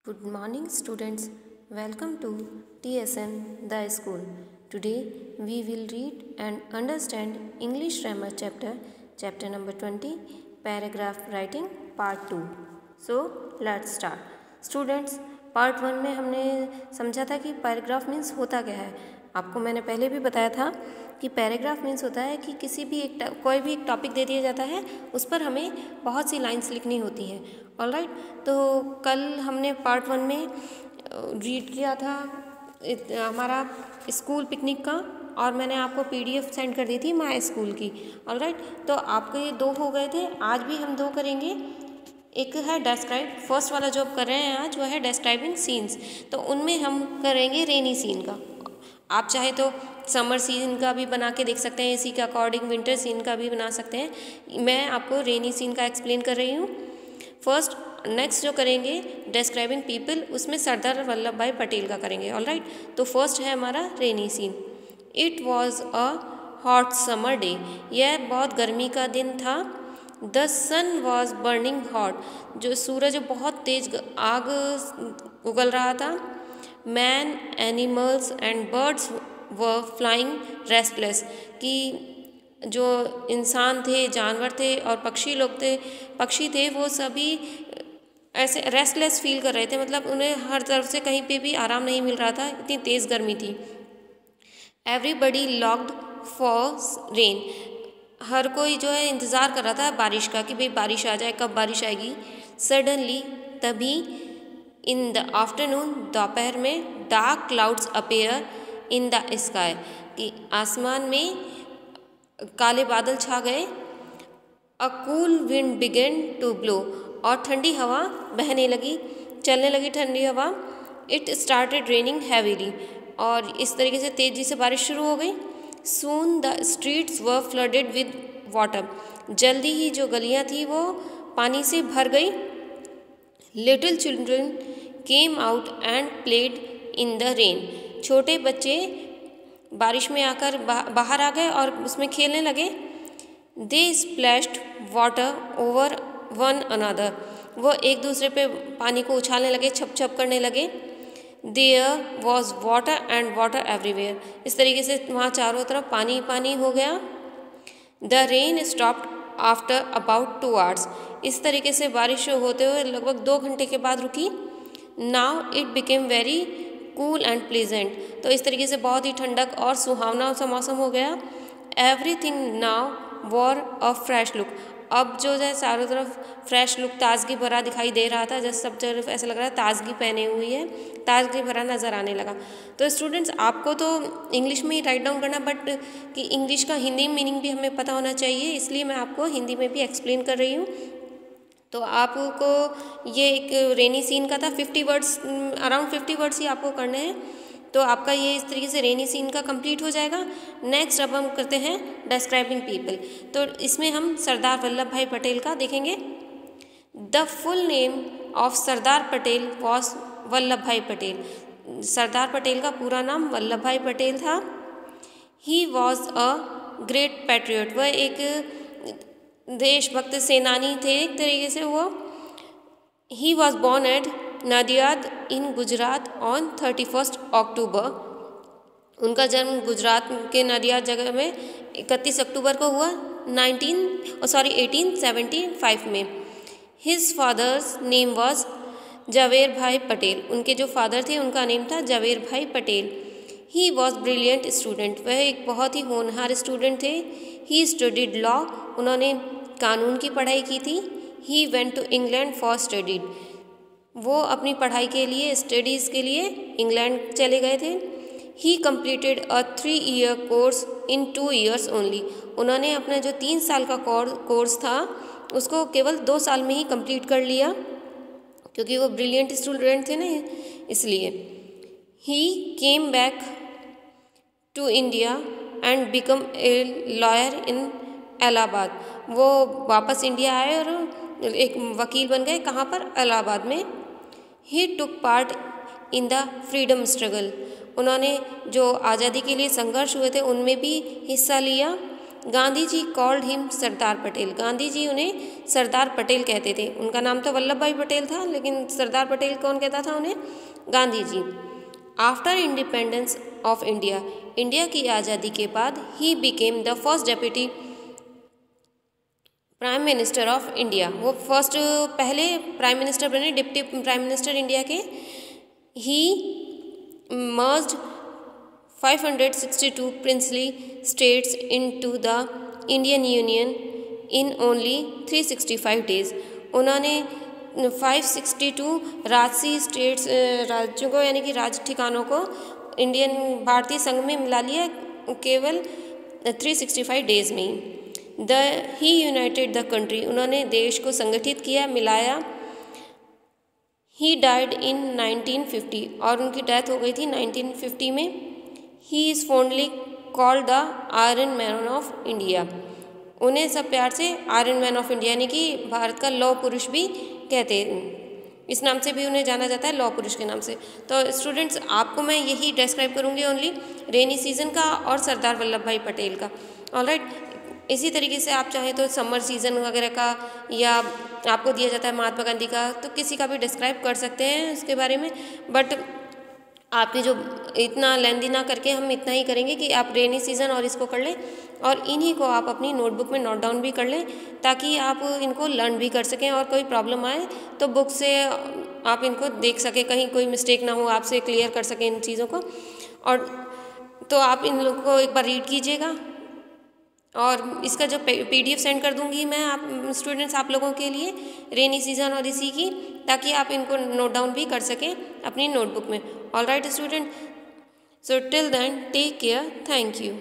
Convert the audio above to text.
Good morning students, welcome to TSN The School. Today we will read and understand English grammar chapter number 20, paragraph writing part 2. So let's start. Students, part 1 में हमने समझा था कि paragraph means होता क्या है। आपको मैंने पहले भी बताया था कि पैराग्राफ मीन्स होता है कि कोई भी एक टॉपिक दे दिया जाता है, उस पर हमें बहुत सी लाइंस लिखनी होती हैं। ऑलराइट, तो कल हमने पार्ट 1 में रीड किया था हमारा स्कूल पिकनिक का, और मैंने आपको PDF सेंड कर दी थी माय स्कूल की। ऑलराइट, तो आपके ये 2 हो गए थे, आज भी हम 2 करेंगे। एक है डिस्क्राइब, फर्स्ट वाला जो आप कर रहे हैं आज वो है डिस्क्राइबिंग सीन्स, तो उनमें हम करेंगे रेनी सीन का। आप चाहे तो समर सीन का भी बना के देख सकते हैं, इसी के अकॉर्डिंग विंटर सीन का भी बना सकते हैं। मैं आपको रेनी सीन का एक्सप्लेन कर रही हूँ। फर्स्ट नेक्स्ट जो करेंगे डिस्क्राइबिंग पीपल, उसमें सरदार वल्लभ भाई पटेल का करेंगे। ऑलराइट, तो फर्स्ट है हमारा rainy scene. It was a hot summer day, यह बहुत गर्मी का दिन था। The sun was burning hot, जो सूरज बहुत तेज आग उगल रहा था। Man, animals and birds were flying restless, कि जो इंसान थे, जानवर थे और पक्षी थे, वो सभी ऐसे रेस्टलेस फील कर रहे थे, मतलब उन्हें हर तरफ से कहीं पे भी आराम नहीं मिल रहा था, इतनी तेज़ गर्मी थी। एवरीबडी लॉक्ड फॉर रेन, हर कोई जो है इंतज़ार कर रहा था बारिश का, कि भाई बारिश आ जाए, कब बारिश आएगी। सडनली, तभी, इन द आफ्टरनून, दोपहर में, dark clouds appear in the sky, कि आसमान में काले बादल छा गए। A cool wind began to blow, और ठंडी हवा बहने लगी, चलने लगी ठंडी हवा। इट स्टार्टेड रेनिंग हैवीली, और इस तरीके से तेज़ी से बारिश शुरू हो गई। Soon the streets were flooded with water, जल्दी ही जो गलियां थी वो पानी से भर गई। Little children came out and played in the rain, छोटे बच्चे बारिश में आकर बाहर आ गए और उसमें खेलने लगे। They splashed water over one another, वो एक दूसरे पे पानी को उछालने लगे, छप छप करने लगे। There was water and water everywhere, इस तरीके से वहाँ चारों तरफ पानी पानी हो गया। The rain stopped after about 2 hours, इस तरीके से बारिश होते हुए लगभग 2 घंटे के बाद रुकी। Now it became very cool and pleasant, तो इस तरीके से बहुत ही ठंडक और सुहावना सा मौसम हो गया। एवरीथिंग नाउ वॉर अ फ्रेश लुक, अब जो है चारों तरफ फ्रेश लुक, ताजगी भरा दिखाई दे रहा था, जैसे सब तरफ ऐसा लग रहा है ताजगी पहने हुई है, ताजगी भरा नज़र आने लगा। तो स्टूडेंट्स, आपको तो इंग्लिश में ही राइट डाउन करना, बट कि इंग्लिश का हिंदी मीनिंग भी हमें पता होना चाहिए, इसलिए मैं आपको हिंदी में भी एक्सप्लेन कर रही हूँ। तो आपको ये एक रेनी सीन का था, 50 वर्ड्स, अराउंड 50 वर्ड्स ही आपको करने हैं, तो आपका ये इस तरीके से रेनी सीन का कंप्लीट हो जाएगा। नेक्स्ट अब हम करते हैं डिस्क्राइबिंग पीपल, तो इसमें हम सरदार वल्लभ भाई पटेल का देखेंगे। The full name of Sardar Patel was Vallabh भाई पटेल, सरदार पटेल का पूरा नाम वल्लभ भाई पटेल था। He was a great patriot, वह एक देशभक्त सेनानी थे एक तरीके से वो। He was born at Nadiad in Gujarat on 31 अक्टूबर, उनका जन्म गुजरात के नदियाद जगह में 31 अक्टूबर को हुआ 1875 में। हिज फादर्स नेम वॉज जवेर भाई पटेल, उनके जो फादर थे उनका नेम था जवेर भाई Patel. He was brilliant student, वह एक बहुत ही होनहार स्टूडेंट थे। ही स्टडीड लॉ, उन्होंने कानून की पढ़ाई की थी। He went to England for studied, वो अपनी पढ़ाई के लिए, स्टडीज़ के लिए इंग्लैंड चले गए थे। He completed a 3 year course in 2 years only, उन्होंने अपना जो 3 साल का कोर्स था उसको केवल 2 साल में ही कंप्लीट कर लिया, क्योंकि वो ब्रिलियंट स्टूडेंट थे ना, इसलिए। He came back to India and become a lawyer in Allahabad, वो वापस इंडिया आए और एक वकील बन गए, कहाँ पर, इलाहाबाद में। He took part in the freedom struggle, उन्होंने जो आज़ादी के लिए संघर्ष हुए थे उनमें भी हिस्सा लिया। Gandhi ji called him Sardar Patel. गांधी जी उन्हें सरदार पटेल कहते थे। उनका नाम तो वल्लभ भाई पटेल था, लेकिन सरदार पटेल कौन कहता था उन्हें? Gandhi ji. After independence of India, India की आज़ादी के बाद he became the first deputy prime minister of India. वो फर्स्ट पहले प्राइम मिनिस्टर बने, डिप्टी प्राइम मिनिस्टर इंडिया के। He merged 562 princely states into the Indian Union in only 365 days। उन्होंने 562 राजसी स्टेट्स राज्यों को यानी कि राज्य ठिकानों को इंडियन भारतीय संघ में मिला लिया केवल 365 डेज में ही। ही यूनाइटेड द कंट्री, उन्होंने देश को संगठित किया, मिलाया। ही डाइड इन 1950, और उनकी डेथ हो गई थी 1950 में। He is fondly called the iron man of India. उन्हें सब प्यार से आयरन मैन ऑफ इंडिया यानी कि भारत का लौह पुरुष भी कहते हैं। इस नाम से भी उन्हें जाना जाता है, लौह पुरुष के नाम से। तो स्टूडेंट्स, आपको मैं यही डिस्क्राइब करूँगी ओनली रेनी सीजन का और सरदार वल्लभ भाई पटेल का। ऑलराइट, इसी तरीके से आप चाहें तो समर सीज़न वगैरह का, या आपको दिया जाता है महात्मा गांधी का, तो किसी का भी डिस्क्राइब कर सकते हैं उसके बारे में। बट आपकी जो इतना लेंदी ना करके हम इतना ही करेंगे कि आप रेनी सीज़न और इसको कर लें, और इन्हीं को आप अपनी नोटबुक में नोट डाउन भी कर लें, ताकि आप इनको लर्न भी कर सकें, और कोई प्रॉब्लम आए तो बुक से आप इनको देख सकें, कहीं कोई मिस्टेक ना हो, आपसे क्लियर कर सकें इन चीज़ों को। और तो आप इन लोगों को एक बार रीड कीजिएगा, और इसका जो PDF सेंड कर दूंगी मैं आप स्टूडेंट्स आप लोगों के लिए रेनी सीजन और इसी की, ताकि आप इनको नोट डाउन भी कर सकें अपनी नोटबुक में। Alright student, so till then take care, thank you.